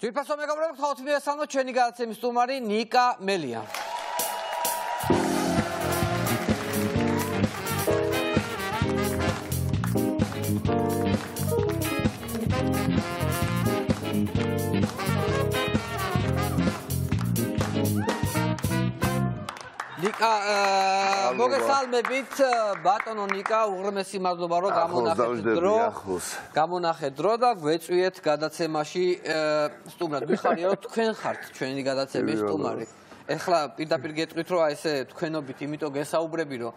ძვირფასო მეგობრებო, ხალხთმიესალმო, ჩვენი გადაცემის სტუმარი ნიკა მელია. ნიკა, მოგესალმებით, ბატონო ნიკა, უღრმესი მადლობა, რომ გამონახეთ დრო და გვეწვიეთ გადაცემაში სტუმრად. მიხარია, რომ თქვენ ხართ ჩვენი გადაცემის სტუმარი. ეხლა პირდაპირ გეტყვით, რომ აი ესე თქვენობით, იმიტომ გესაუბრები, რომ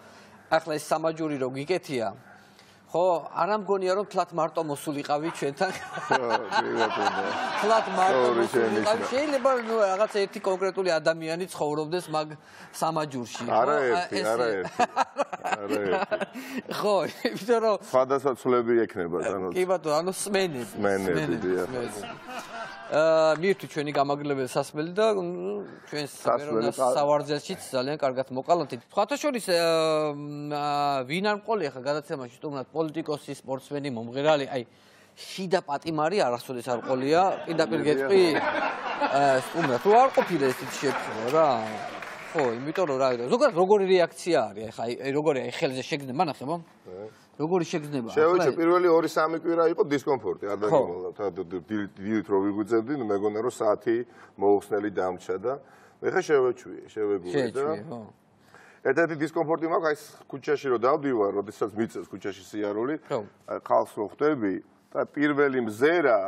ახლა ეს სამაჯური რო გიკეთია. ხო, არა მგონია რომ თლათ მარტო მოსულიყავი ჩვენთან. თლათ მარტო მოსულიყავი. შეიძლება რაღაც ერთი კონკრეტული ადამიანი ცხოვრობდეს მაგ სამაჯურში. არა ერთი. ხო, იმიტომ რომ სხვადასხვა ცვლები ექნება თანო. კი ბატონო, ანუ სმენები. მივთვი ჩვენი გამაგრებელი სასმელი და ჩვენს სავარძელშიც ძალიან კარგად მოკალათით. სხვათა შორის ვინ არ მყოლია ხა გადაცემაში სტუმრად პოლიტიკოსი, სპორტსმენი, მომღერალი, აი შიდა პატიმარი არასოდეს არ მყოლია. პირდაპირ გეტყვი სტუმრად თუ არ ყოფილა ესეთი შეფრთხილება რა. ხო, იმიტომ რომ რა ზოგადად როგორი რეაქცია არის ხა აი როგორი აი ხელზე შეგრძნება ნახებო? როგორი შეგრძნება? შევეჩე პირველი 2-3 კვირა იყო დისკომფორტი, არ დაგემოვლა. დილით რო ვიგუძებდი, მეგონა რომ საათი მოუხსნელი დამრჩა და ეხა შევეგუე და ერთ-ერთი დისკომფორტი მაქვს აი ქუჩაში რო დავდივარ, როდესაც მიწევს ქუჩაში სიარული, ხალხს რო ხვდები და პირველი მზერა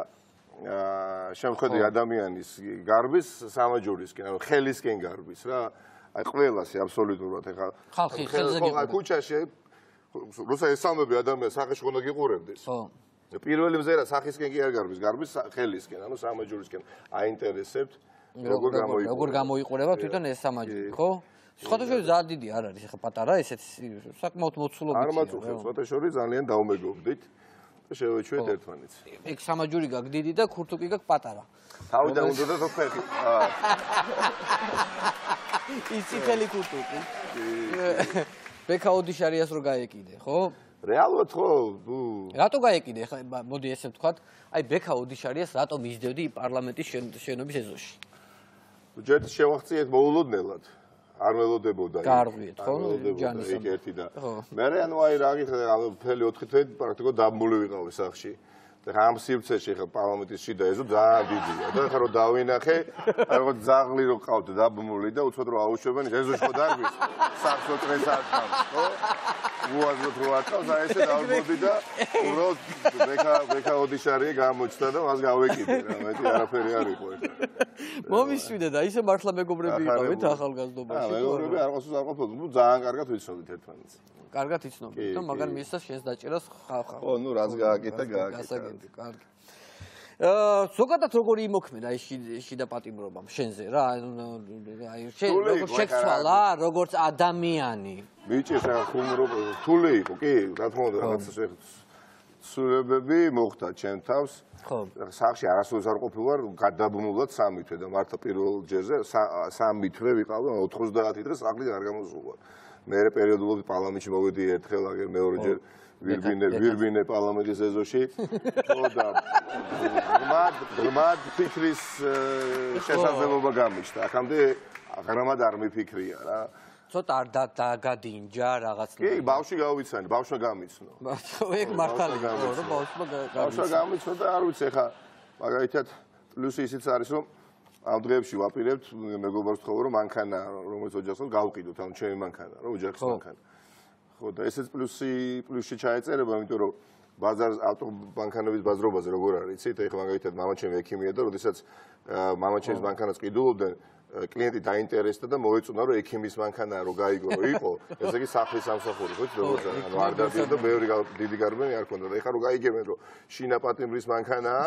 შემხედი ადამიანის გარბის სამაჯურისკენ, ანუ ხელისკენ გარბის რა. აი ყველასი აბსოლუტურად ეხა ხალხი ხელზე გიყურება. ქუჩაში როცა ესალმები ადამიანს სახეში უნდა გიყურებდეს. ხო. პირველი მზერა სახისკენ კი არ გარბის ხელისკენ, ანუ სამაჯურისკენ. აინტერესებთ როგორ გამოიყურება თვითონ ეს სამაჯური, ხო? სხვადასხვა ძალიან დიდი არ არის, ეხა პატარა ესეც საკმაოდ მოცულობითია. არ მაწუხებს, სხვადასხვა ძალიან დაუმეგობრდით და შევეჩვეთ ერთმანეთს. ეგ სამაჯური გაქვს დიდი და ქურთუკი გაქვს პატარა. თავიდან უნდა და თო ფეხი. ისი ხელი ქურთუკი. ბექა ოდიშარიას რო გაეკიდე, ხო? რეალურად ხო? რატო გაეკიდე? ხა მოდი ესე ვთქვათ, აი ბექა ოდიშარიას რატო მისდევდი პარლამენტის შენობის ეზოში? ჯერ შევახციეთ მოულოდნელად. არ ველოდებოდა. გარღვიეთ, ხო? ჯანის ერთი და მე ანუ აი რა გიხდა, მთელი 4 თვე პრაქტიკულად დაბმული ვიყავი სახლში. და ამ სივრცეში ხა პარლამენტის შიდა ეზო ძალიან დიდია და ხა რო დავინახე, როგორც ზაღლი რო ყავდა დაბმული და უცბად რო აუშვებენ ეზოში ხო დარგვის. სახლს წრეს აკავს, ხო? უაზროდ რო აკავს, აი ესე დავბოდი და რო ბექა ოდიშარია გამოჩნდა და მას გავეკიდე რა, მეტი არაფერი არ იყო ეხლა. მომისვიდე და ისე მართლა მეგობრები იყავით ახალგაზრდობაში. მეგობრები არ ყოფილ, ძალიან კარგად ვიცნობთ ერთმანეთს. კარგად იცნობთ და მაგარ მისცა შენს დაჭერას ხალხა. ხო, ნუ რაც გააკეთა, გააკეთა. კარგი. ზოგადად როგორი იმოქმედა ეს შიდა პატიმრობამ შენზე რა? აი შენ როგორ შეცვალა, როგორც ადამიანი. ბიჭი ხა ხუმრო თული იყო, კი, რა თქმა უნდა, რაღაც სულებები მოხდა ჩემ თავს. ხო. სახლში არასოდეს არ ყოფილვარ, გადაბმულად 3 თვე და მართლა პირველ ჯერზე 3 თვე ვიყავ და 90 დღეს სახლიდან არ გამოსულა. მე პერიოდულად პარლამენტში მოვედი ერთხელ, აგერ მეორეჯერ ვირბინე პარლამენტის ეზოში. ხო და ღრმად ფიქრის შესაძლებლობა გამიშთა. აქამდე ღრმად არ მიფიქრია რა. ცოტა არ დაგადინჯა რაღაცნაირად. კი, ბავშვი გავიცანი, ბავშვმა გამიცნო. ეგ მართალია, რომ ბავშვმა გამიცნო და არ ვიცი ხა მაგალითად პლუსი ისიც არის რომ ამ დღეებში ვაპირებთ მეგობრებს თხოვო რომ მანქანა რომელიც ოჯახს გავყიდოთ ანუ ჩემი მანქანა რომ ოჯახის მანქანა. ხო და ესეც პლუსში ჩაეწერება იმიტომ რომ ბაზარს ავტომანქანების ბაზრობაზე როგორ არის იცით ეხლა მაგალითად მამაჩემი ექიმია და როდესაც მამაჩემის მანქანას ყიდულობდნენ კლიენტი დაინტერესდა და მოეწონა რომ ექიმის მანქანა რო გაიგო რომ იყო ესე იგი სახლის სამსახური ხო როგორც ანუ არ დადიოდა და ბევრი დიდი გარბენი არ ქონდა და ეხლა რო გაიგებენ რომ შინა პატიმრის მანქანაა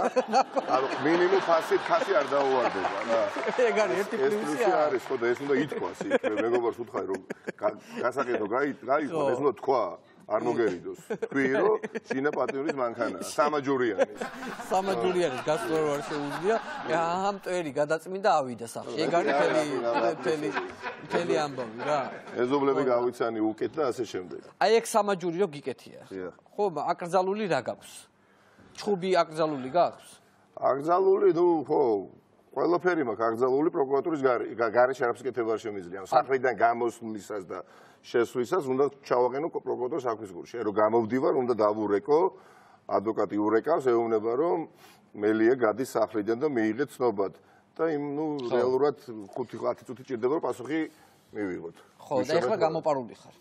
ანუ მინიმუმ ფასი არ დაუვარდება რა ეგ არის ერთი პლუსი არის ხო და ეს უნდა ითქვას იქ მეგობარს უთხარი რომ გასაყიდო გაიყო ეს უნდა თქვა არ მოგერიდოს. თქვი რომ შინა პატიმრის მანქანაა, სამაჯურიანის გასვლა არ შეუძლია. ამ ტვერი გადაწმინდა ავიდა სახლში. ეგ არის მთელი ამბავი რა. ეზობლები გავიცანი უკეთ და ასე შემდეგ. აი ეგ სამაჯური რო გიკეთია. ხო, აკრძალული რა გაქვს? ჩხუბი აკრძალული გაქვს? აკრძალული, ხო, ყველაფერი მაქვს აკრძალული პროკურატურის გარეშე არაფერს კეთება არ შემიძლია. სახლიდან გამოსვლისას და შესვლისას უნდა ჩავაყენო პროკურატურის საქმის გულში. რომ გამოვდივარ, უნდა დავურეკო, ადვოკატი ურეკავს, ეუბნება, რომ მელია გადის სახლიდან და მიიღეთ ცნობად. და რეალურად 5-10 წუთი ჭირდება, რომ პასუხი მივიღოთ. ხო, და ეხლა გამოპარული ხარ.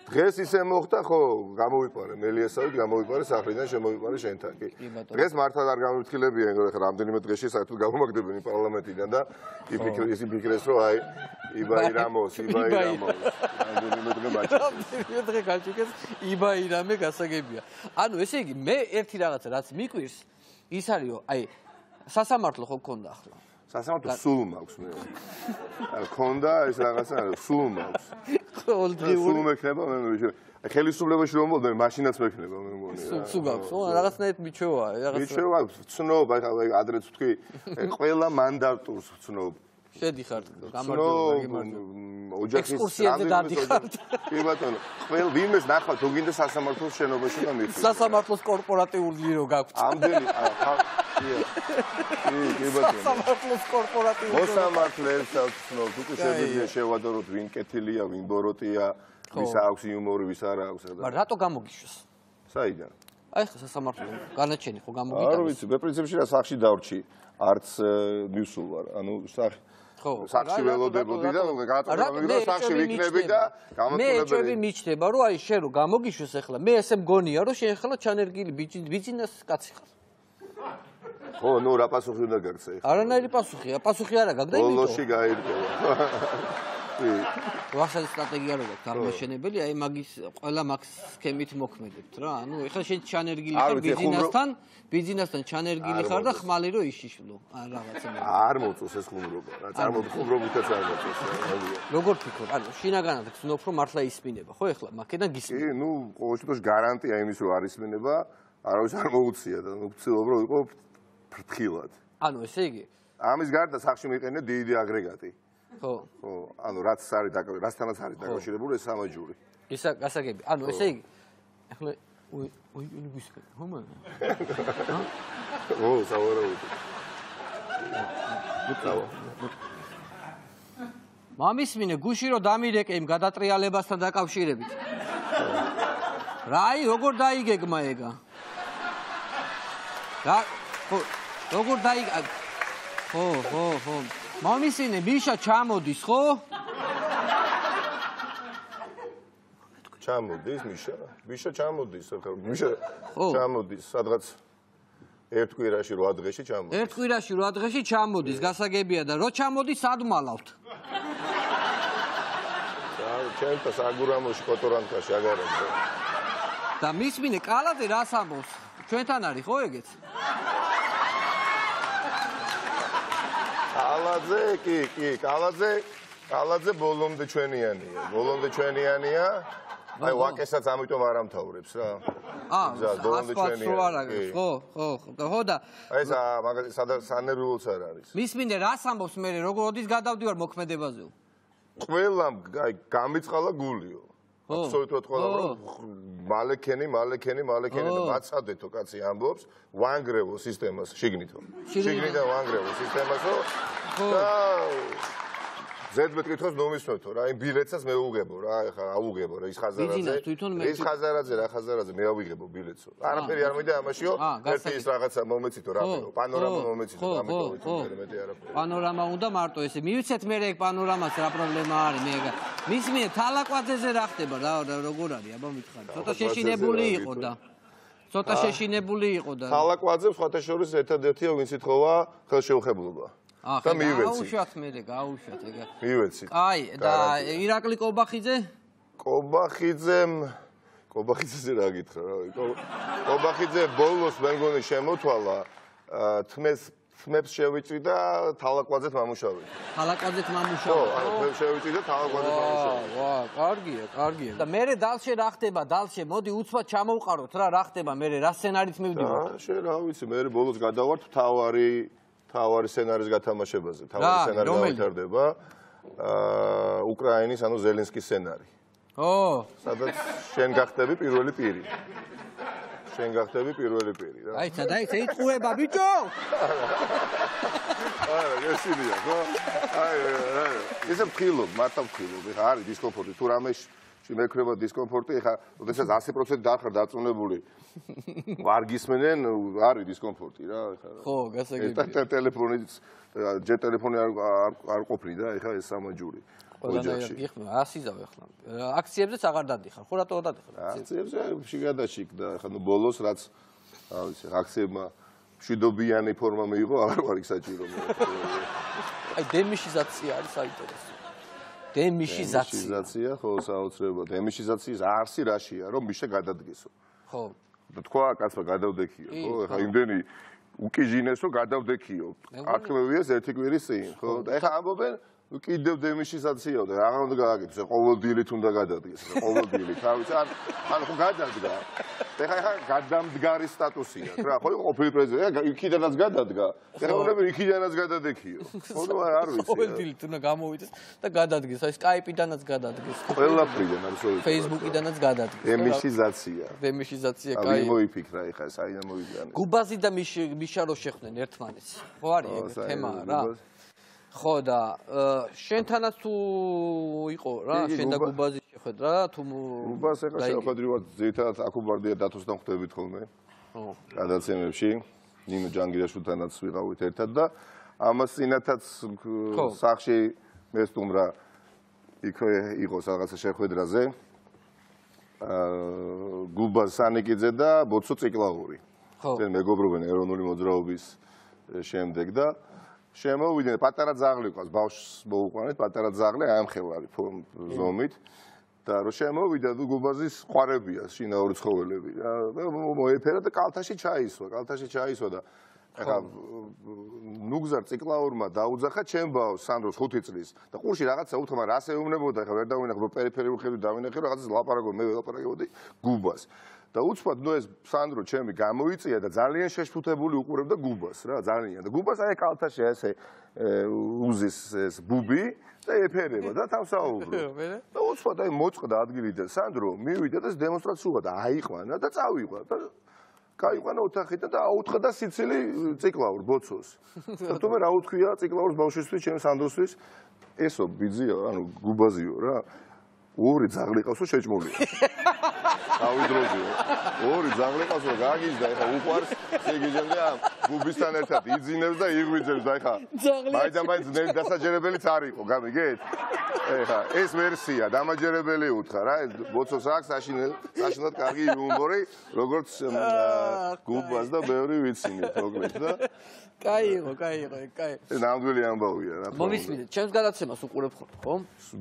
დღეს ისე მოხდა, ხო, გამოვიყარე მელიასავით, გამოვიყარე სახლიდან, შემოვიყარე შენთან. კი. დღეს მართლა არ გამოვიფრთხილებიან, რომ ეხლა რამდენიმე დღეში საერთოდ გამომაგდებიან პარლამენტიდან და იფიქრეს, რომ აი იბაირამოს. რამდენიმე დღე მაჩვენე. რამდენიმე დღე გაჩვენეს იბაირამე გასაგებია. ანუ ესე იგი, მე ერთი რაღაცა რაც მიკვირს, ის არის, რომ აი სასამართლო ხო გქონდა ახლა. სასამართლო სულ მაქვს მე. გქონდა ეს რაღაცა, სულ მაქვს. სულ მექნება მე ხელისუფლებაში რომ მოვდე, მაშინაც მექნება მე მგონი. სულ გაქვს, ხო, რაღაცნაირად მიჩვევა, მიჩვევა, ვცნობ, ახლა ადრეც ვთქვი, ყველა მანდატურს ვცნობ. შედიხარ გამარჯობა. ოჯახის ექსკურსიაზე დადიხარ. კი ბატონო, ყველა ვინმეს ნახავთ, თუ გინდა სასამართლოს შენობაში და მიხარ. სასამართლოს კორპორატიული რო გაქვთ. ამდენი კი ბატონო. სასამართლოს კორპორატიული. მოსამართლეს ვცნობ, თუ შეგვიძლია შევადაროთ ვინ კეთილია, ვინ ბოროტია, ვის აქვს იუმორი, ვის არ აქვს. მაგრამ რატო გამოგიშვეს? საიდან? აი ხა სასამართლო განაჩენი ხო გამოგიტანეს? არ ვიცი, მე პრინციპში რა სახში დავრჩი, არც მივსულ ვარ. ანუ სახში ველოდებოდი და გაწყვეტილი რომ სახში ვიქნები და გამოცდილებელი. მე ჩვენი მიჩნდება, რომ აი შენ რო გამოგიშვეს ახლა, მე ესე მგონია, რომ შენ ახლა ჩანერგილი ბიძინას კაცი ხარ. ხო, ნუ რა პასუხი უნდა გაგცე ახლა? არანაირი პასუხია, პასუხი არა გაქვს და იმიტომ. ბოლოში გაირკვევა. ვახშად სტრატეგია რო გაქვს აღმაშენებელი, აი მაგის ყველა მაგ სქემით მოქმედებთ რა. ანუ ეხლა შენ ჩანერგილი ხარ ბიზნესთან ჩანერგილი ხარ და ხმალი რო იშიშლო. ან რაღაცა მე. არ მოწოს ეს ხუმრობა. რა წარმოდი ხუმრობითაც არ მოწოს. როგორ ფიქრობ? ანუ შინაგანად გძნობ რომ მართლა ისმინება, ხო ეხლა მაგედან გისმენთ. კი, ნუ ყოველ შემთხვევაში გარანტია იმის რომ არ ისმინება, არავის არ მოუწია და ნუ ვცდილობ რომ იყო ფრთხილად. ანუ ესე იგი ამის გარდა სახში მიყენე დიდი აგრეგატი. ხო. ხო, ანუ რაც არის რასთანაც არის დაკავშირებული ეს სამაჯური. ისა გასაგები. ანუ ესე იგი ახლა ой გისმენ, ხო მაგრამ? ო, სავარაუდო. მამისმინე გუში რო დამირეკე იმ გადატრიალებასთან დაკავშირებით. რაი, როგორ დაიგეგმა ეგა? რა, ხო, როგორ დაიგა? ხო. მამისინე მიშა ჩამოდის, ხო? ჩამოდის მიშა ჩამოდის, მიშა ჩამოდის, სადღაც ერთ კვირაში 8 დღეში ჩამოდის. ერთ კვირაში 8 დღეში ჩამოდის, გასაგებია და რო ჩამოდის, სად მალავთ? ჩემთან საგურამოში კოტორანკაში აგარებდა. და მისმინე კალაძე რას ამბობს? ჩვენთან არის ხო ეგეც? კალაძე ბოლომდე ჩვენიანია. აი ვაკესაც ამიტომ არ ამთავრებს რა. ბოლომდე ჩვენიანია. ხო და ეს მაგალითად სანერვიულც არ არის. მისმინე რას ამბობს მე როგორ გადავდივარ მოქმედებაზე? ყველამ აი გამიწყალა გულიო. აბსოლუტურად ყველამ მალეკენი და მაცადეთო კაცი ამბობს ვანგრევო სისტემას შიგნითო. შიგნიდან ვანგრევო სისტემასო და ზედმეტ კითხოს ნომისმეთო რა იმ ბილეთსაც მე უღებო რა ეხა აუღებო რა ის ხაზარაძე მე ავიღებო ბილეთსო. არაფერი არ მიდე ამაშიო ერთი ის რაღაცა მომეცითო რამეო პანორამა მომეცითო ამიტომ მეტი არაფერი. პანორამა უნდა მარტო ესე მივიცეთ მე ეგ პანორამას რა პრობლემა არის მე ეგ. მისმინე თალაკვაძეზე რა ხდება რა როგორ არის აბა მითხარი. ცოტა შეშინებული იყო და თალაკვაძე სხვათა შორის ერთადერთია ვინც ითხოვა ხელშეუხებლობა. და მივეცი. გაუშვათ ეგ. მივეცი. აი და ირაკლი კობახიძე? კობახიძეზე რა გითხრა რა. კობახიძე ბოლოს მე მგონი შემოთვალა თმებს შევიწვი და თალაკვაძეთ მამუშავე. თალაკვაძეთ მამუშავე. ხო, ანუ შევიწვი და თალაკვაძეთ მამუშავე. ვა, კარგია. და მე დალშე რა ხდება? დალშე მოდი უცბად ჩამოვყაროთ რა ხდება მე რა სცენარით მივდივარ? შენ რა ვიცი, მე ბოლოს გადავართ თავარი სცენარის გათამაშებაზე. თავარი სცენარი გავითარდება. უკრაინის, ანუ ზელენსკის სცენარი. ო, სადაც შენ გახდები პირველი პირი. შენ გახდები პირველი პირი რა. აი, სადა იტყუება ბიჭო. არა, ესილია, ხო? აი, ესე ვხილობ, მართლა ვხილობ. ეხა არის დისკომფორტი, თუ რამე შემექრება დისკომფორტი, ეხა, როდესაც 100% დახარ დაწუნებული, ვარგისმენენ, არის დისკომფორტი რა, ეხა. ხო, გასაგებია. ტელეფონიც, ჯერ ტელეფონი არ ყოფნიდა, ეხა ეს სამაჯური. ყველანაირად გიხმე, ასიზავ ახლა. აქციებზეც აღარ დადიხარ, ხო რატო დადიხარ? აქციებზე შიგადაშიგ და ეხა ნუ ბოლოს რაც ავიცი, აქციებმა მშვიდობიანი ფორმა მიიღო, აღარ ვარ იქ საჭირო. აი, დემიშიზაცია არის საინტერესო. დემიშიზაცია, ხო, საოცრებად. დემიშიზაციის არსი რაშია, რომ მიშე გადადგესო. ხო. და თქვა კაცმა გადავდექიო, ხო? ეხა იმდენი უკიჟინესო გადავდექიო. აქმევიეს ერთი კვირის წინ, ხო? და ეხა ამბობენ კიდევ დემიშიზაციაო და აღარ უნდა გააკეთოს, ყოველდილით უნდა გადადგეს, ყოველდილით. თავის ანუ ხო გადადგა. ეხა გადამდგარი სტატუსია, რა, ხო იყო ყოფილი პრეზიდენტი, იქიდანაც გადადგა. ეხა უნდა იქიდანაც გადადექიო. ხო და არ ვიცი. ყოველდილით უნდა გამოვიდეს და გადადგეს, აი Skype-იდანაც გადადგეს. ყველაფრიდან არის ორი. Facebook-იდანაც გადადგეს. დემიშიზაცია. დემიშიზაცია, კაი. აი მოიფიქრა ეხა საიდან მოვიგანე. გუბაზი და მიშა რო შეხვდნენ ერთმანეთს. ხო არის ეგ თემა რა. ხო და შენთანაც თუ იყო რა შენ და გუბაზი შეხვედრა თუ გუბას ეხა შეხვედრივად ზეითად აკუბარდია დათოსთან ხვდებით ხოლმე ხო გადაცემებში ნინო ჯანგირაშვილთანაც ვიყავით ერთად და ამას წინათაც სახში მე სტუმრა იქ იყო რაღაცა შეხვედრაზე გუბას სანიკიძე და ბოცო ციკლაური ჩვენ მეგობრობენ ეროვნული მოძრაობის შემდეგ და შემოვიდნენ პატარა ძაღლი ყავს ბავშვს მოუყვანეთ პატარა ძაღლი აემხევარი ზომით და რო შემოვიდა გუბაზის ყვარებია შინაური ცხოველები და მოეფერა და კალთაში ჩაისვა და ეხა ნუგზარ ციკლაურმა დაუძახა ჩემ ბავშვს სანდროს 5 წლის და ყურში რაღაცა უთხრა მაგრამ რას ეუბნებოდა ეხა ვერ დავინახე პერიფერიული ხედვით დავინახე რაღაცას ლაპარაკობ მე ველაპარაკებოდი გუბას და უცბად ნუ ეს სანდრო ჩემი გამოიწია და ძალიან შეშფუთებული უყურებდა გუბას რა ძალიან და გუბას აი კალთაში ესე უზის ეს ბუბი და ეფერება და თავსაუბრო და უცბად აი მოწყდა ადგილიდან სანდრო მივიდა და ეს დემონსტრაცია და აიყვანა და წავიღვა და გაიყვანა ოთახიდან და აუთხა სიცილი ციკლაურ ბოცოს და თუმე რა უთქვია ციკლაურს ბავშვისთვის ჩემ სანდროსთვის ესო ბიძიო ანუ გუბაზიო რა ორი ძაღლი ყავსო შეჭმული. ავიდროზიო. ორი ძაღლი ყავსო გაგიჟდა ეხა უყვარს შეგიჟებდა გუბისთან ერთად იძინებს და იღვიძებს და ეხა მაინც დასაჯერებელიც არ იყო გამიგეთ? ეხა ეს ვერსია დამაჯერებელი უთხრა რა ბოცოს აქვს საშინელად კარგი იუმორი როგორც გუბას და ბევრი ვიცინეთ მოკლედ და კაი იყო, კაი. ნამდვილი ამბავია რა. მომისმინეთ, ჩემს გადაცემას უყურებ ხო?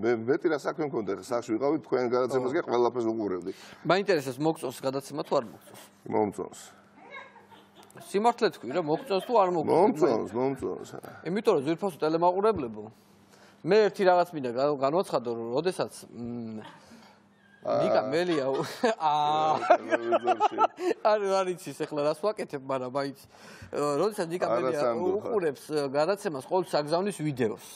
მეტი რა საქმე მქონდა ხა სახში ვიყავით თქვენ გადაცემას კი ყველაფერს უყურებდი. მაინტერესებს მოგწონს გადაცემა თუ არ მოგწონს? მომწონს. სიმართლე თქვი რა, მოგწონს თუ არ მოგწონს? მომწონს. იმიტომ რომ ძვირფასო ტელემაყურებლებო მე ერთი რაღაც მინდა განვაცხადო რომ როდესაც ნიკა მელია არ იცის ახლა რას ვაკეთებ მაგრამ მაინც როდესაც ნიკა მელია უყურებს გადაცემას ყოველთვის აგზავნის ვიდეოს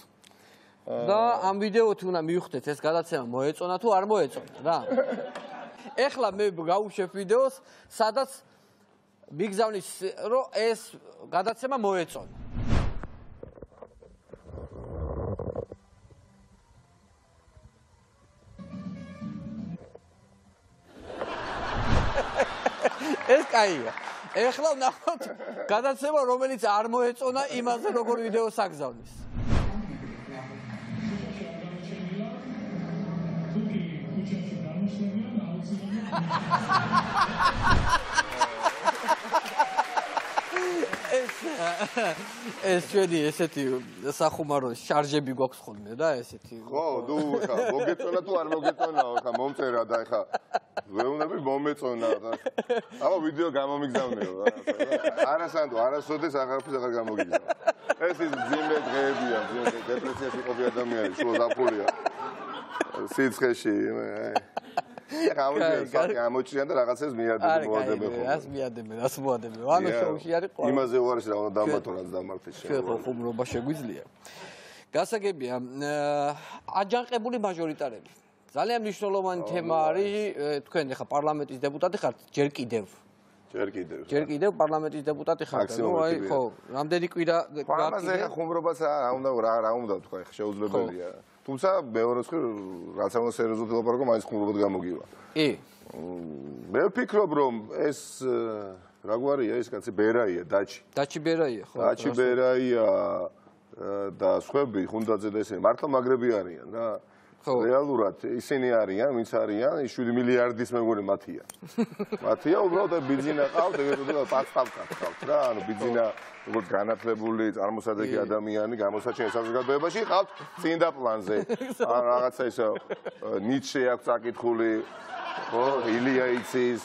და ამ ვიდეოთი უნდა მივხვდეთ ეს გადაცემა მოეწონა თუ არ მოეწონა რა ეხლა მე გავუშვებ ვიდეოს სადაც მიგზავნის რომ ეს გადაცემა მოეწონა ეს კაია. ეხლა ვნახოთ გადაცემა რომელიც არ მოეწონა იმაზე როგორ ვიდეოს აგზავნის. ეს ჩვენი ესეთი სახუმარო შარჟები გვაქვს ხოლმე რა ესეთი. ხო, ნუ ხა მოგეწონა თუ არ მოგეწონაო, ხა მომწერა და ხა ვეუბნები მომეწონა და აბა ვიდეო გამომიგზავნეო რა. არასანდო, არასოდეს აღარაფერს აღარ გამოგიგზავნა. ეს ის ძიმე დღეებია, დეპრესიაში ყოფი ადამიანი, შუა ზაფხულია. სიცხეში გამოჩიან და რაღაცებს მიადები მოადები ხო. რას მიადები, რას მოადები. ანუ შოუში არის ყველა. იმაზე უარის რა უნდა დამბათო რაც დამართეს შენ. ხო, ხუმრობა შეგვიძლია. გასაგებია, აჯანყებული მაჟორიტარები. ძალიან მნიშვნელოვანი თემა არის, თქვენ ახლა პარლამენტის დეპუტატი ხართ, ჯერ კიდევ. ჯერ კიდევ პარლამენტის დეპუტატი ხართ. ნუ აი ხო, რამდენი კვირა ამაზე ხა ხუმრობას რა უნდა თქვა, ხა შეუძლებელია. თუმცა მეორე მხრივ რაც უნდა სერიოზულად ელაპარაკო, მაინც ხუმრობად გამოგივა. კი. მე ვფიქრობ, რომ ეს რა გვარია ეს კაცი ბერაია, დაჩი ბერაია, ხო. დაჩი ბერაია და სხვები ხუნდაძე და ესენი მართლა მაგრები არიან რა. რეალურად ისინი არიან, ვინც არიან, 7 მილიარდის მეგონი მათია. მათია უბრალოდ ბიზინა ყავთ, ეგრევე პასტავკა ყავთ რა, ანუ ბიზინა როგორც განათლებული წარმოსადეგი ადამიანი, გამოსაჩენე საზოგადოებაში ყავთ წინდა პლანზე. ან რაღაცა ისე ნიცშე აქვს წაკითხული, ხო, ილია იცის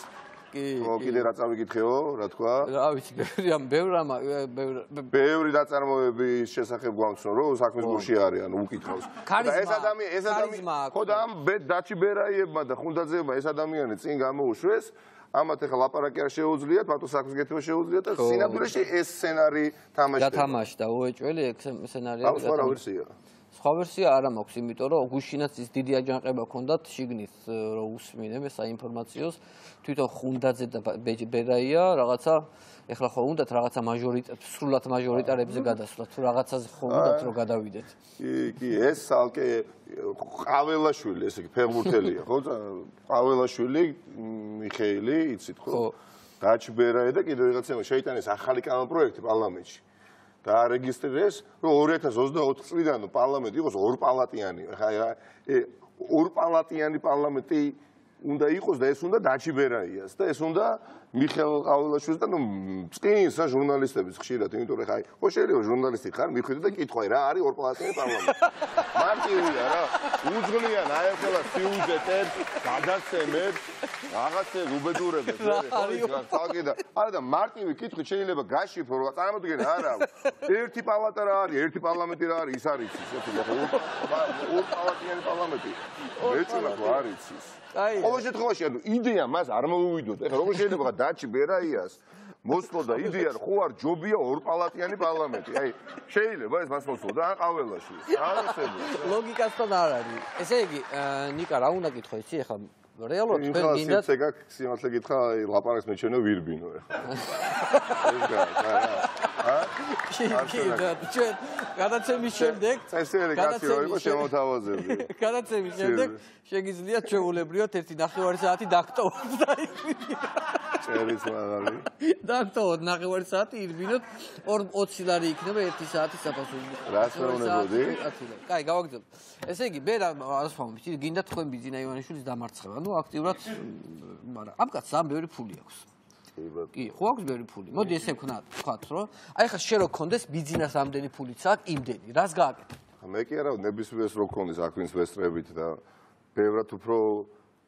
ხო, კიდე რა წავიკითხეო, რა თქვა? რა ვიცი, ბევრი ნაწარმოების შესახებ გვამცნო, რომ საქმის გულში არიან, უკითხავს. ეს ადამიანი, ხო და ამ დაჩი ბერაიებმა და ხუნდაძეებმა ეს ადამიანი წინ გამოუშვეს, ამათ ახლა ლაპარაკი არ შეუძლიათ, მათო საქმის გეთება შეუძლიათ და სინამდვილეში ეს სცენარი თამაშდება. გათამაშდა უეჭველი ეგ სცენარია. სხვა რა ვერსია? სხვა ვერსია არ მაქვს, იმიტომ რომ გუშინაც ის დიდი აჯანყება ჰქონდათ შიგნით რომ უსმინე საინფორმაციოს თვითონ ხუნდაძე და ბერაია რაღაცა ეხლა ხო უნდათ რაღაცა სრულად მაჟორიტარებზე გადასვლათ თუ რაღაცაზე ხო უნდათ რომ გადავიდეთ. კი, ეს ალკე ყაველაშვილი, ესე იგი ფეხბურთელია, ხო? ყაველაშვილი, მიხეილი, იცით ხო? დაჩი ბერაია და კიდევ რაღაცა შეიტანეს ახალი კანონპროექტი პარლამენტში. დაარეგისტრირეს, რომ 2024 წლიდან პარლამენტი იყოს ორპალატიანი. ხა ორპალატიანი პარლამენტი უნდა იყოს და ეს უნდა დაჩი ბერაიას და ეს უნდა მიხეილ ყაველაშვილს და ნუ წინს რა ჟურნალისტების ხშირად, იმიტომ რომ ხა ხო შეიძლება ჟურნალისტი ხარ, მიხვიდე და კითხავ რა არის ორპალატიანი პარლამენტი. მარტივია რა, უძღლიან აერთება სიუჟეტებს, გადაცემებს, რაღაცე უბედურებებს, არა და მარტივი კითხვით შეიძლება გაშიფრო, რომ წარმოგიდგენთ არა, ერთი პალატა რა არის, ერთი პარლამენტი რა არის, ის არის ის, ორპალატიანი პარლამენტი. მეჭუნა თუ არ იცის. ყოველ შემთხვევაში ანუ იდეა მას არ მოუვიდოთ. ეხლა როგორ შეიძლება დაჩი ბერაიას მოსვლო და იდეა ხო არ ჯობია ორპალატიანი პარლამენტი. აი შეიძლება ეს მას მოსვლო და ან ყაველაში. არასწორია. ლოგიკასთან არ არის. ესე იგი ნიკა რა უნდა კითხო იცი ეხლა რეალურად თქვენ გინდათ სიმართლე გითხრა ლაპარაკს მეჩვენე ვირბინო ეხლა. ეს გაიგე რა. ჩვენ გადაცემის შემდეგ წესიერი კაცი რო იყო შემოთავაზებდი. გადაცემის შემდეგ შეგიძლიათ ჩვეულებრივად 1.5 საათი დაგტოვოთ და წერის მაღალი. დაგტოვოთ 1.5 საათი ირბინოთ 20 ლარი იქნება 1 საათი საფასური. რას მეუბნებოდი? კაი, გავაგრძელებ. ესე იგი, მე რას ვამბობ, გინდა თქვენ ბიძინა ივანიშვილის დამარცხება. ნუ აქტიურად, მაგრამ ამ კაცს ამ ბევრი ფული აქვს. კი, ხო აქვს ბევრი ფული. მოდი ესე ვქნათ, რომ აი ხა შე რო გქონდეს ბიძინას ამდენი ფულიც აქვს, იმდენი. რას გააკეთებ? მე კი არა, ნებისმიერს რო გქონდეს აქ ვინც ვესწრებით და ბევრად უფრო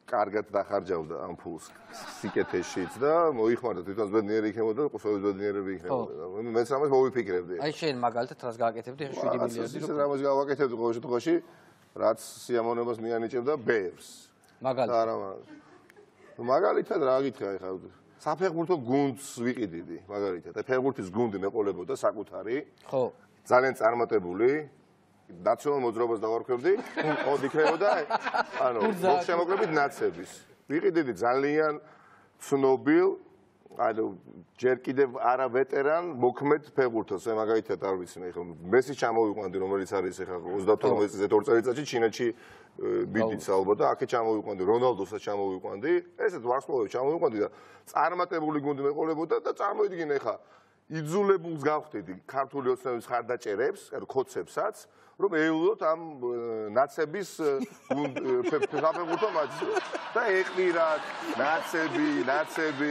კარგად დახარჯავდა ამ ფულს სიკეთეშიც და მოიხმარდა თვითონ ბედნიერი იქნებოდა და ყოველთვის ბედნიერები იქნებოდა. მეც ამას მოვიფიქრებდი. აი შენ მაგალითად რას გააკეთებდი 7 მილიარდი რო? ამას გავაკეთებდი ყოველ შემთხვევაში, რაც სიამოვნებას მიანიჭებდა ბევრს. მაგალითად. არა, მაგალითად რა გითხრა ეხლა საფეხბურთო გუნდს ვიყიდიდი, მაგალითად. აი ფეხბურთის გუნდი მეყოლებოდა საკუთარი. ხო. ძალიან წარმატებული. ნაციონალურ მოძრაობას დავარქვევდი, იქნებოდა, ანუ შემოკლებით ნაცების. ვიყიდიდი ძალიან ცნობილ, ანუ ჯერ კიდევ არა ვეტერან, მოქმედ ფეხბურთელს, მაგალითად არ ვიცი, ეხლა მესის ჩამოვიყვანდი, რომელიც არის ეხლა 38 წელიწადში 2 წელიწადში ჩინეთში ბიდიც ალბათ და აქეთ ჩამოვიყვანდი, რონალდოსაც ჩამოვიყვანდი, ესეც ვარსკვლავებს ჩამოვიყვანდი და წარმატებული გუნდი მეყოლებოდა და წარმოიდგინე ეხლა იძულებულს გავხდიდი ქართული ოცნების ხარდაჭერებს, ანუ ქოცებსაც, რომ ეულოთ ამ ნაცების საფეხბურთო მატჩს და ეყвирათ ნაცები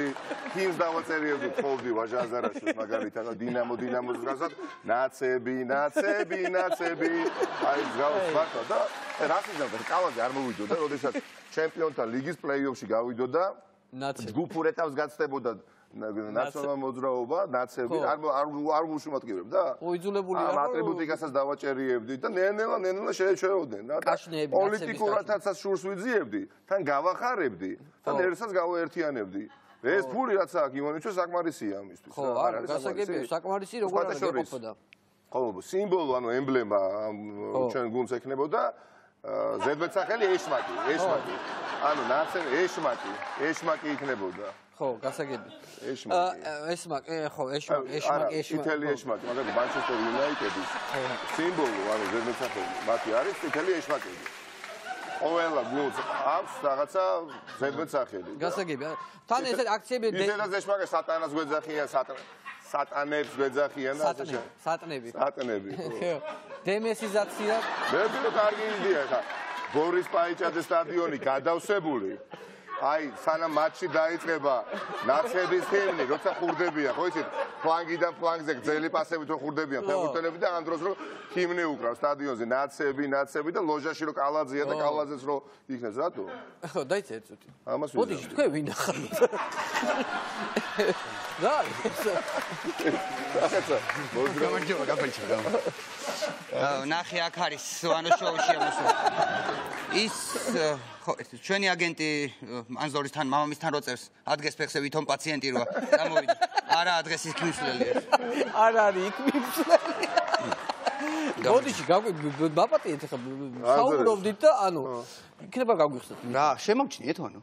თიმს დავაწერიებდი ხოლმე ვაჟაზარაშვილს მაგალითად დინამოს გასად ნაცები აი გავს მარტო და რას იზამდა კალაზე არ მოვიდოდა როდესაც ჩემპიონთა ლიგის პლეი-ოფში გავიდოდა ნაცები ჯგუფურ ეტაპს გაცდებოდა ნაციონალურ მოძრაობა, ნაცები არ უშუმატკივრებდა? უიძულებული არა. ამ ატრიბუტიკასაც დავაჭერიებდი და ნელა შეეჩვეოდნენ და პოლიტიკურათაც შურს ვიძიებდი, თან გავახარებდი, თან ერთსაც გავაერთიანებდი. ეს ფული რაც აქვს ივანიშვილს საკმარისია ამისთვის. ხო, არა, გასაგებია, საკმარისი როგორ არ გეყოფოდა. ხო, სიმბოლო, ანუ ემბლემა ჩვენ გუნდს ექნებოდა ზედმეტსახელი ეშმაკი. ანუ ნაცემი ეშმაკი იქნებოდა. ხო, გასაგები. ეშმაკი, წითელი ეშმაკი, მაგალითად Manchester United-ის სიმბოლო, ანუ ზედმეტსახელი, მათი არის წითელი ეშმაკები. ყველა გულს აქვს რაღაცა ზედმეტსახელი. გასაგები. თან ეს აქციები ისედაც ეშმაკი სატანას გვეძახიან, სატანებს გვეძახიან და ასე სატნები. სატნები. ხო. დემესიზაცია. მე კარგი იდეა ხა. ბორის პაიჭაძის სტადიონი გადავსებული. აი, სანამ მატჩი დაიწყება, ნაცების ჰიმნი, როცა ხურდებიან, ხო იცით, ფლანგიდან ფლანგზე გრძელი პასებით რო ხურდებიან ფეხბურთელები და ამ დროს რო ჰიმნი უკრავს სტადიონზე, ნაცები და ლოჟაში რო კალაძია და კალაძეს რო იქნებს, რატო? ხო, დაიცე ერთ წუთი. ამას ვიზამ. მოდი, თქვენ ვინ ახართ? და გამარჯობა. ნახე აქ არის სვანო შოუში ამასო. ის ხო, ჩვენი აგენტი ანზორისთან, მამამისთან როწევს, ადგეს ფეხზე ვითომ პაციენტი როა, წამოვიდა. არა ადგეს ის ქიმსვლელია. არ არის იქ მიმსვლელი. მოდიში, მაპატიეთ ახლა, საუბრობდით და ანუ იქნება გაგვიხსნათ. რა, შემოგჩნიეთ ანუ?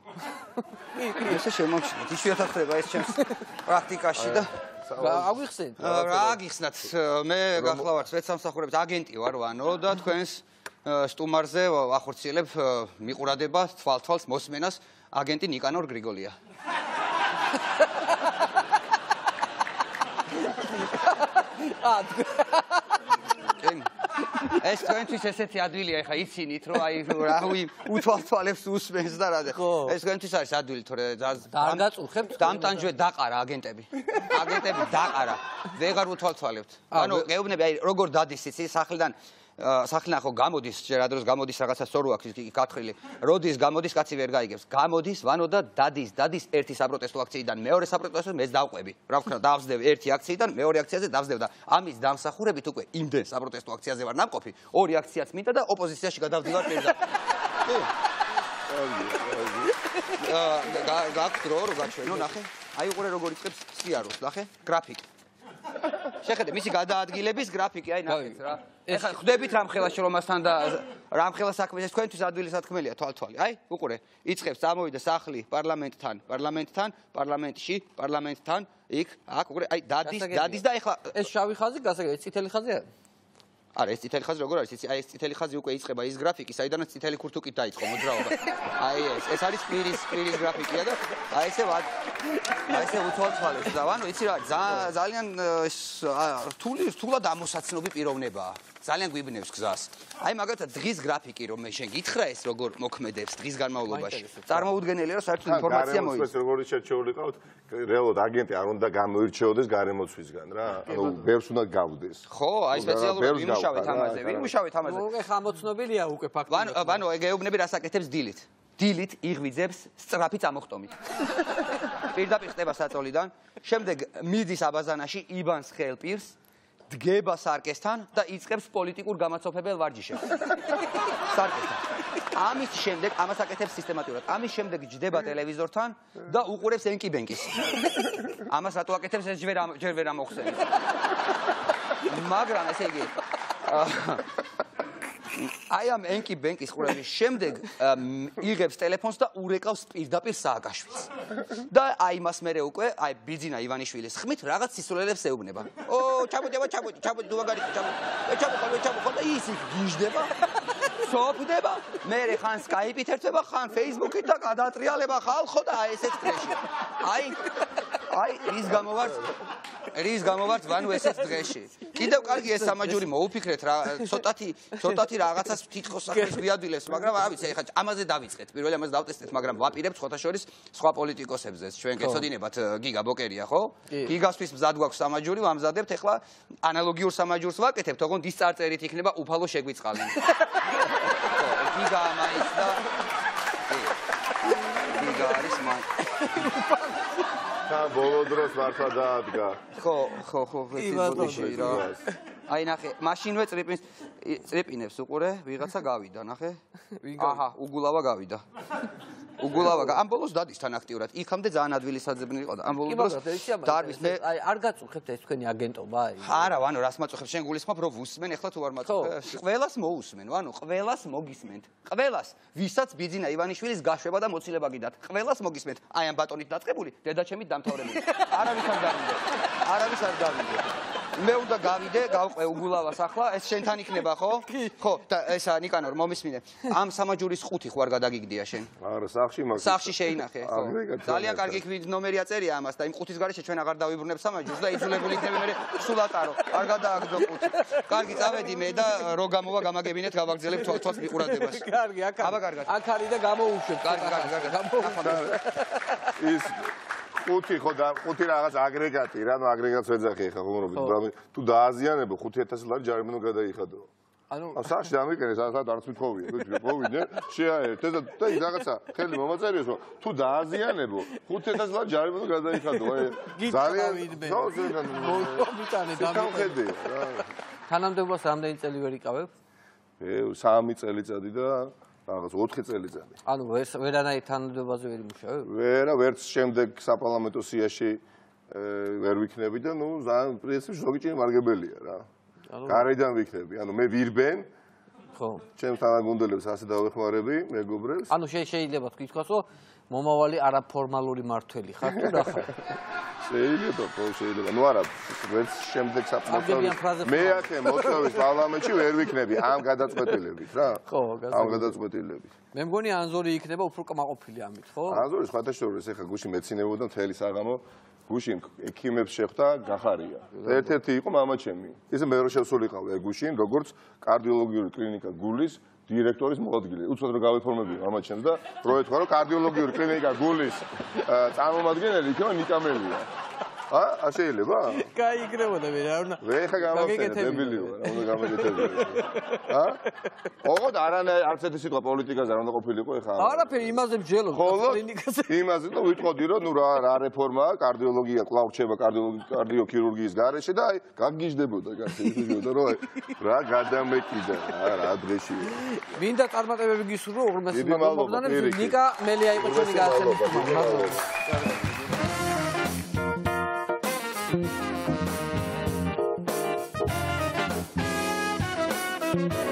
ესე შემოგჩნიეთ. იშვიათად ხდება ეს ჩემს პრაქტიკაში და აგვიხსენეთ. რა გიხსნათ? მე გახლავართ სპეცსამსახურების აგენტი ვარ, ვანო და თქვენს სტუმარზე ახორციელებ მიყურადება თვალთვალს მოსმენას აგენტი ნიკანორ გრიგოლია. ეს თქვენთვის ესეთი ადვილია, ეხა იცინით, რომ აი რავი უთვალთვალებს usmens და რა და ეს თქვენთვის არის ადვილი, თორე არ გაწურხებთ დამტანჯვე დაყარა აგენტები. აგენტები დაყარა. ვეღარ უთვალთვალებთ. ანუ გეუბნები აი როგორ დადის იცი სახლიდან სახლიდან ხო გამოდის ჯერ ადროს გამოდის რაღაცა სწორო აქვს იქ გათხრილი. როდის გამოდის კაცი ვერ გაიგებს. გამოდის ვანო და დადის ერთი საპროტესტო აქციიდან მეორე საპროტესტოს მეც დავყვები. რა ვქნა დავსდევ ერთი აქციიდან მეორე აქციაზე დავსდევ და ამის დამსახურებით უკვე იმდენ საპროტესტო აქციაზე ვარ ნამყოფი. ორი აქციაც მინდა და ოპოზიციაში გადავდივარ პირდაპირ. გაქვთ რო გაჩვენო ნახე. აი უყურე როგორ იწყებს სიაროს ნახე გრაფიკი. შეხედე მისი გადაადგილების გრაფიკი აი ნახეთ რა. ეხლა ხვდებით რამხელა შრომასთან და რამხელა საქმეს ეს თქვენთვის ადვილი სათქმელია თვალთვალი. აი უყურე იწყებს წამოვიდა სახლი პარლამენტში იქ აქ უყურე აი დადის და ეხლა ეს შავი ხაზი გასაგები წითელი ხაზი არის? არა ეს წითელი ხაზი როგორ არის იცი აი ეს წითელი ხაზი უკვე იწყება ის გრაფიკი საიდანაც წითელი ქურთუკით დაიწყო მოძრაობა აი ეს არის სპირის გრაფიკია და აი ესე უთვალთვალებს და ანუ იცი რა ძალიან რთულად ამოსაცნობი პიროვნებაა ძალიან გვიბნევს გზას აი მაგალითად დღის გრაფიკი რომ მე შენ გითხრა ეს როგორ მოქმედებს დღის განმავლობაში წარმოუდგენელია რომ საერთოდ ინფორმაცია მოიწევს როგორი შერჩეული ყავთ რეალურად აგენტი არ უნდა გამოირჩეოდეს გარემოცვისგან რა ანუ ბევრს უნდა გავდეს ხო აი სპეციალურად ვიმუშავეთ ამაზე ეხა ამოცნობილია უკვე ფაქტობრივად ვანო ეგეუბნები რას აკეთებს დილით იღვიძებს სწრაფი წამოხტომით პირდაპირ ხდება საწოლიდან შემდეგ მიდის აბაზანაში იბანს ხელპირს დგება სარკესთან და იწყებს პოლიტიკურ გამაცოფებელ ვარჯიშებს სარკესთან ამის შემდეგ ამას აკეთებს სისტემატურად ამის შემდეგ ჯდება ტელევიზორთან და უყურებს ენკიბენკის ამას რატო აკეთებს ეს ჯერ ვერ ამოხსენებს მაგრამ ესე იგი აი ამ ენკიბენკის ყურების შემდეგ იღებს ტელეფონს და ურეკავს პირდაპირ სააკაშვილს და აი მას მერე უკვე აი ბიძინა ივანიშვილის ხმით რაღაც სისულელებს ეუბნება ო ჩამოდი დუაგარი ჩამოდი და ის გიჟდება სოფდება მერე ხან სკაიპით ერთვება ხან ფეისბუქით და გადატრიალება ხალხო და აი ესეც ტრეში აი რის გამოვართ ვანუ ესეც დღეში კიდევ კარგი ეს სამაჯური მოუფიქრეთ რა ცოტათი რაღაცას თითქოს სახეს ვიადვილებს მაგრამ არ ვიცი ეხლა ამაზე დავიწყეთ პირველი ამაზე დავტესტეთ მაგრამ ვაპირებთ ხოთა შორის სხვა პოლიტიკოსებზე ჩვენ გეცოდინებათ გიგა ბოკერია ხო გიგასთვის მზად გვაქვს სამაჯური ვამზადებთ ეხლა ანალოგიურ სამაჯურს ვაკეთებთ ოღონდ ის წარწერით იქნება უფალო შეგვიწყალენ გიგა მაინც და გიგა არის მაინც ბოლო დროს მართლა დაადგა. ხო, ბოდიში რა. აი ნახე, მაშინვე წრიპინებს უყურე, ვიღაცა გავიდა, ნახე. აჰა, უგულავა გავიდა. უგულავა ამ ბოლოს დადის თან აქტიურად. იქამდე ძალიან ადვილი საძებნი იყო და ამ ბოლოს დროს დარბის მე აი არ გაწუხებთ ეს თქვენი აგენტობა აი. არა, ვანო რას მაწუხებ შენ გულისხმობ რომ ვუსმენ, ეხლა თუ არ მაწუხებ. ყველას მოусმენ, ვანო ყველას მოგისმენთ. ყველას, ვისაც ბიძინა ივანიშვილის გაშვება და მოცილება გიდათ. ყველას მოგისმენთ. აი ამ ბატონით დაწყებული, დედაჩემით დამთავრებული. არავის არ გავიდე. არავის არ გავიდე. მე უნდა გავიდე, გავყვე უგულავას ახლა, ეს შენთან იქნება, ხო? ხო, და ესა ნიკანორ მომისმინე. ამ სამაჯურის 5 ხო არ გადაგიგდია შენ? არა, სახში მაგ. სახში შეინახე, ხო? ძალიან კარგი ნომერი აწერია ამას და იმ 5-ის გარეშე ჩვენ აღარ დავიბრუნებ სამაჯურს და იძულებული იქნები მე სულ ატარო. არ გადააგდო 5. კარგი, წავედი მე და რო გამოვა გამაგებინეთ, გავაგზელებ თვალს მიყურადებას. კარგი, აქ არის და გამოუშვებ. კარგი. ის 5 ხო და 5 რაღაც აგრეგატი რა, ნუ აგრეგატს ვეძახი ხა ხუმრობით. თუ დააზიანებო 5000 ლარი ჯარიმა გადაიხადო. ანუ სახში დამიკერე, სადაც არც მithოვია, მოვიდე, შეაერთე და ის რაღაცა ხელი მომაწერიოს, რომ თუ დააზიანებო 5000 ლარი ჯარიმა გადაიხადო. აი ძალიან მოვიტანე დამიკერე. თანამდებობას რამდენი წელი ვერ იკავებ? 3 წელიწადი და რაღაც 4 წელიწადი. ანუ ვერანაირ თანამდებობაზე ვერ იმუშავებ? ვერა, ვერც შემდეგ საპარლამენტო სიაში ვერ ვიქნები და ნუ ძალიან პრინციპში ზოგი ჭირი მარგებელია რა. გარედან ვიქნები, ანუ მე ვირბენ. ხო. ჩემს თანაგუნდელებს ასე დავეხმარები, მეგობრებს. ანუ შეიძლება თქვი თქვას, რომ მომავალი არაფორმალური მართველი ხარ თუ რა ხარ? შეიძლება, ნუ არა, ვერც შემდეგ საპარლამენტო მე ახე მოწვევის პარლამენტში ვერ ვიქნები ამ გადაწყვეტილებით რა. ხო, ამ გადაწყვეტილებით. მე მგონი ანზორი იქნება უფრო კმაყოფილი ამით, ხო? ანზორი სხვათა შორის ეხა გუში მეცინებოდა მთელი საღამო გუშინ ექიმებს შეხვდა გახარია. ერთ-ერთი იყო მამაჩემი. ისე მე რო შევსულიყავ გუშინ, როგორც კარდიოლოგიური კლინიკა გულის დირექტორის მოადგილე. უცბად რომ გავიფორმებია მამაჩემს და რო ეთქვა რომ კარდიოლოგიური კლინიკა გულის წარმომადგენელი იქნება ნიკამელია. შეიძლება? კაი იქნებოდა მე რა უნდა. მე ხა გამახსენე დებილი ვარ, რა უნდა გამეკეთებინა. ოღონდ არც ერთი სიტყვა პოლიტიკაზე არ უნდა ყოფილიყო ეხა. არაფერი იმაზე მსჯელობ კლინიკაზე. იმაზე და ვიტყოდი რომ ნუ რა რეფორმაა, კარდიოლოგია კვლავ რჩება კარდიოქირურგიის გარეშე და აი გაგიჟდებოდა კაცი ისე რომ აი რა გადამეკიდა რა დღეში. მინდა წარმატებები გისურვო უღრმესი მოგზაურობებს. ნიკა მელია იყო ჩვენი გასცემის. Thank you.